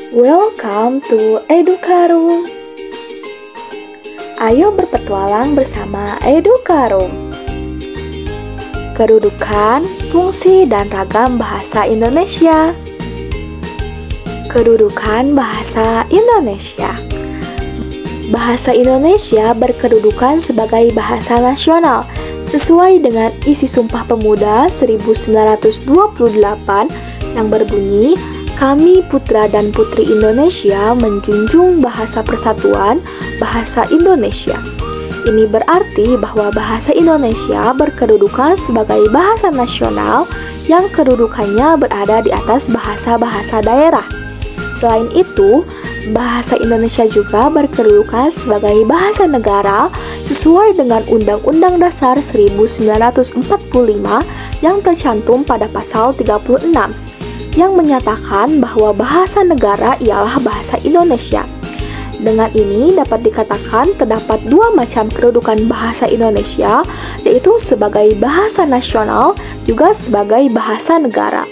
Welcome to Edukarum. Ayo berpetualang bersama Edukarum. Kedudukan, fungsi, dan ragam bahasa Indonesia. Kedudukan bahasa Indonesia. Bahasa Indonesia berkedudukan sebagai bahasa nasional sesuai dengan isi Sumpah Pemuda 1928 yang berbunyi, "Kami putra dan putri Indonesia menjunjung bahasa persatuan, bahasa Indonesia." Ini berarti bahwa bahasa Indonesia berkedudukan sebagai bahasa nasional yang kedudukannya berada di atas bahasa-bahasa daerah. Selain itu, bahasa Indonesia juga berkedudukan sebagai bahasa negara sesuai dengan Undang-Undang Dasar 1945 yang tercantum pada pasal 36 yang menyatakan bahwa bahasa negara ialah bahasa Indonesia. Dengan ini dapat dikatakan terdapat dua macam kedudukan bahasa Indonesia, yaitu sebagai bahasa nasional juga sebagai bahasa negara.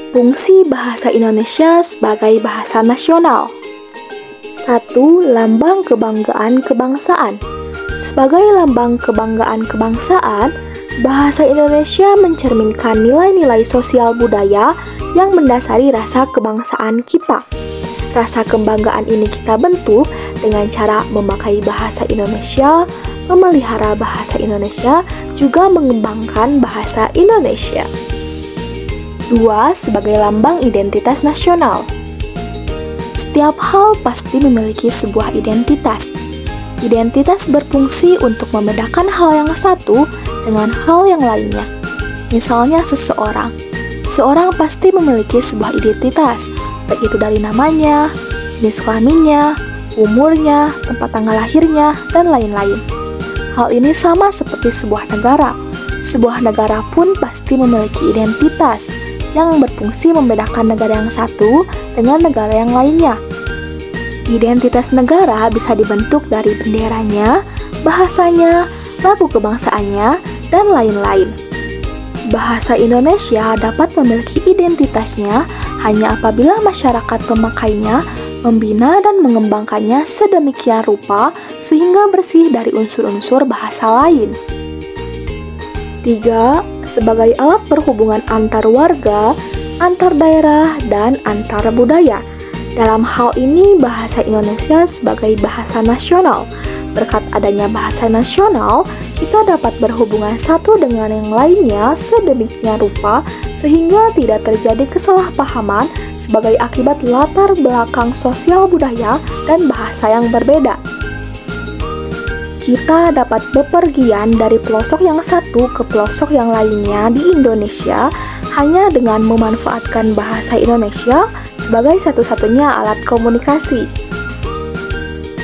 Fungsi bahasa Indonesia sebagai bahasa nasional. 1. Lambang kebanggaan kebangsaan. Sebagai lambang kebanggaan kebangsaan, bahasa Indonesia mencerminkan nilai-nilai sosial budaya yang mendasari rasa kebangsaan kita. Rasa kebanggaan ini kita bentuk dengan cara memakai bahasa Indonesia, memelihara bahasa Indonesia, juga mengembangkan bahasa Indonesia. 2. Sebagai lambang identitas nasional. Setiap hal pasti memiliki sebuah identitas. Identitas berfungsi untuk membedakan hal yang satu dengan hal yang lainnya. Misalnya seseorang pasti memiliki sebuah identitas, baik itu dari namanya, jenis kelaminnya, umurnya, tempat tanggal lahirnya, dan lain-lain. Hal ini sama seperti sebuah negara. Sebuah negara pun pasti memiliki identitas yang berfungsi membedakan negara yang satu dengan negara yang lainnya. Identitas negara bisa dibentuk dari benderanya, bahasanya, lagu kebangsaannya, dan lain-lain. Bahasa Indonesia dapat memiliki identitasnya hanya apabila masyarakat pemakainya membina dan mengembangkannya sedemikian rupa sehingga bersih dari unsur-unsur bahasa lain. 3. Sebagai alat perhubungan antar warga, antar daerah, dan antar budaya. Dalam hal ini, bahasa Indonesia sebagai bahasa nasional. Berkat adanya bahasa nasional, kita dapat berhubungan satu dengan yang lainnya sedemikian rupa sehingga tidak terjadi kesalahpahaman sebagai akibat latar belakang sosial budaya dan bahasa yang berbeda. Kita dapat bepergian dari pelosok yang satu ke pelosok yang lainnya di Indonesia hanya dengan memanfaatkan bahasa Indonesia sebagai satu-satunya alat komunikasi.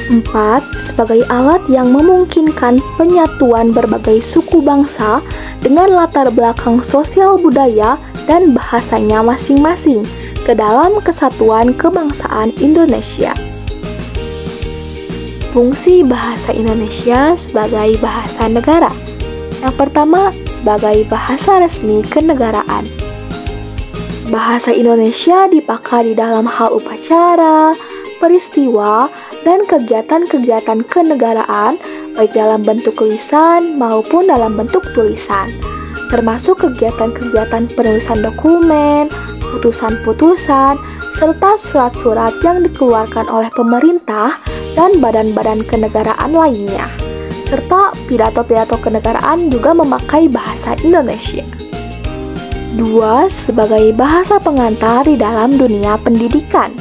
4. Sebagai alat yang memungkinkan penyatuan berbagai suku bangsa dengan latar belakang sosial budaya dan bahasanya masing-masing ke dalam kesatuan kebangsaan Indonesia. Fungsi bahasa Indonesia sebagai bahasa negara. Yang pertama, sebagai bahasa resmi kenegaraan. Bahasa Indonesia dipakai di dalam hal upacara, peristiwa, dan kegiatan-kegiatan kenegaraan baik dalam bentuk lisan maupun dalam bentuk tulisan, termasuk kegiatan-kegiatan penulisan dokumen, putusan-putusan, serta surat-surat yang dikeluarkan oleh pemerintah dan badan-badan kenegaraan lainnya, serta pidato-pidato kenegaraan juga memakai bahasa Indonesia. 2. Sebagai bahasa pengantar di dalam dunia pendidikan.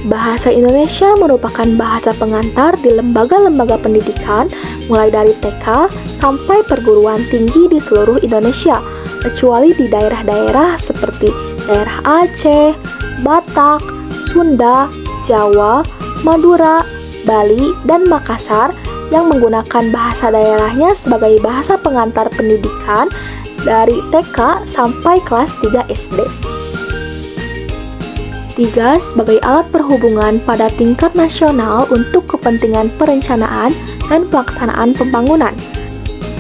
Bahasa Indonesia merupakan bahasa pengantar di lembaga-lembaga pendidikan mulai dari TK sampai perguruan tinggi di seluruh Indonesia, kecuali di daerah-daerah seperti daerah Aceh, Batak, Sunda, Jawa, Madura, Bali, dan Makassar yang menggunakan bahasa daerahnya sebagai bahasa pengantar pendidikan dari TK sampai kelas 3 SD. 3. Sebagai alat perhubungan pada tingkat nasional untuk kepentingan perencanaan dan pelaksanaan pembangunan.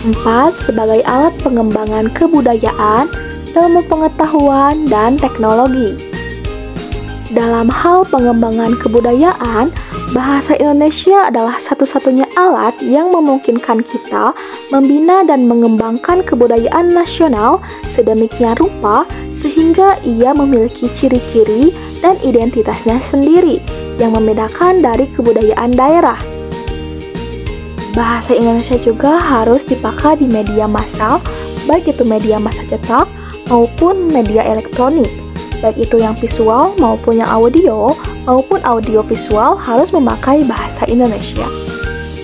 4. Sebagai alat pengembangan kebudayaan, ilmu pengetahuan, dan teknologi. Dalam hal pengembangan kebudayaan, bahasa Indonesia adalah satu-satunya alat yang memungkinkan kita membina dan mengembangkan kebudayaan nasional sedemikian rupa sehingga ia memiliki ciri-ciri dan identitasnya sendiri yang membedakan dari kebudayaan daerah. Bahasa Indonesia juga harus dipakai di media massal, baik itu media massa cetak maupun media elektronik. Baik itu yang visual maupun yang audio, maupun audiovisual harus memakai bahasa Indonesia.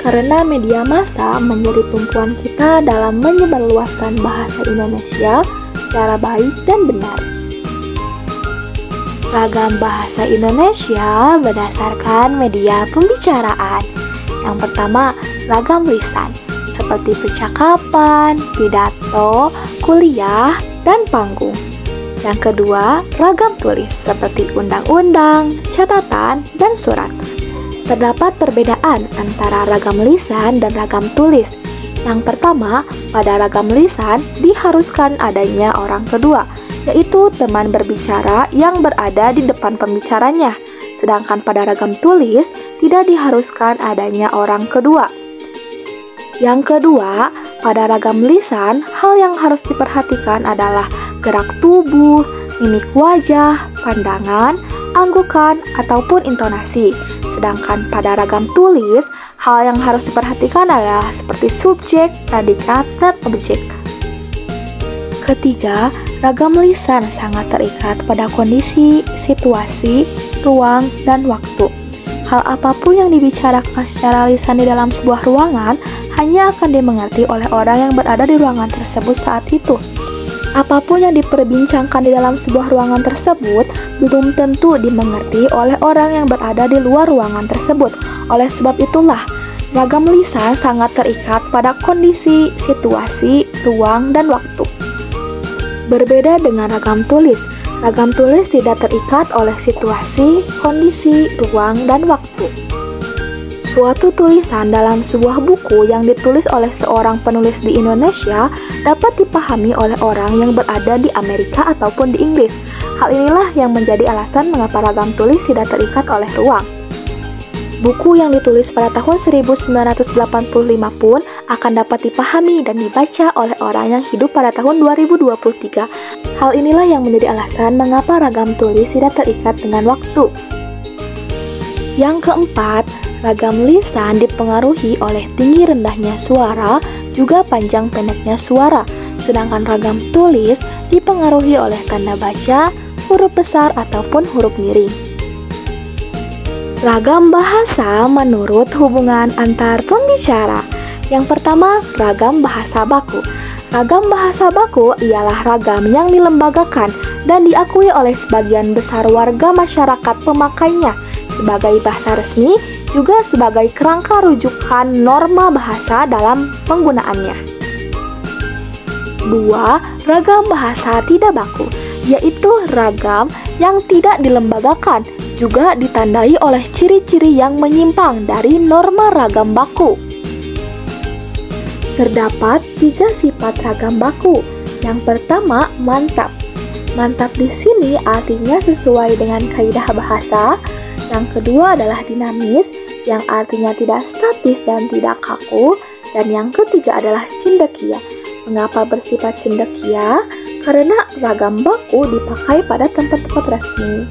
Karena media massa menjadi tumpuan kita dalam menyebarluaskan bahasa Indonesia secara baik dan benar. Ragam bahasa Indonesia berdasarkan media pembicaraan. Yang pertama, ragam lisan, seperti percakapan, pidato, kuliah, dan panggung. Yang kedua, ragam tulis seperti undang-undang, catatan, dan surat. Terdapat perbedaan antara ragam lisan dan ragam tulis. Yang pertama, pada ragam lisan diharuskan adanya orang kedua, yaitu teman berbicara yang berada di depan pembicaranya. Sedangkan pada ragam tulis tidak diharuskan adanya orang kedua. Yang kedua, pada ragam lisan, hal yang harus diperhatikan adalah gerak tubuh, mimik wajah, pandangan, anggukan, ataupun intonasi. Sedangkan pada ragam tulis, hal yang harus diperhatikan adalah seperti subjek, predikat, dan objek. Ketiga, ragam lisan sangat terikat pada kondisi, situasi, ruang, dan waktu. Hal apapun yang dibicarakan secara lisan di dalam sebuah ruangan hanya akan dimengerti oleh orang yang berada di ruangan tersebut saat itu. Apapun yang diperbincangkan di dalam sebuah ruangan tersebut belum tentu dimengerti oleh orang yang berada di luar ruangan tersebut. Oleh sebab itulah, ragam lisan sangat terikat pada kondisi, situasi, ruang, dan waktu. Berbeda dengan ragam tulis. Ragam tulis tidak terikat oleh situasi, kondisi, ruang, dan waktu. Suatu tulisan dalam sebuah buku yang ditulis oleh seorang penulis di Indonesia dapat dipahami oleh orang yang berada di Amerika ataupun di Inggris. Hal inilah yang menjadi alasan mengapa ragam tulis tidak terikat oleh ruang. Buku yang ditulis pada tahun 1985 pun akan dapat dipahami dan dibaca oleh orang yang hidup pada tahun 2023. Hal inilah yang menjadi alasan mengapa ragam tulis tidak terikat dengan waktu. Yang keempat, ragam lisan dipengaruhi oleh tinggi rendahnya suara, juga panjang pendeknya suara. Sedangkan ragam tulis dipengaruhi oleh tanda baca, huruf besar ataupun huruf miring. Ragam bahasa menurut hubungan antar pembicara. Yang pertama, ragam bahasa baku. Ragam bahasa baku ialah ragam yang dilembagakan dan diakui oleh sebagian besar warga masyarakat pemakainya sebagai bahasa resmi, juga sebagai kerangka rujukan norma bahasa dalam penggunaannya. 2. Ragam bahasa tidak baku, yaitu ragam yang tidak dilembagakan, juga ditandai oleh ciri-ciri yang menyimpang dari norma ragam baku. Terdapat 3 sifat ragam baku. Yang pertama, mantap. Mantap di sini artinya sesuai dengan kaidah bahasa. Yang kedua adalah dinamis, yang artinya tidak statis dan tidak kaku. Dan yang ketiga adalah cendekia. Mengapa bersifat cendekia? Karena ragam baku dipakai pada tempat-tempat resmi.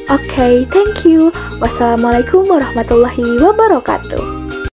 Oke, thank you. Wassalamualaikum warahmatullahi wabarakatuh.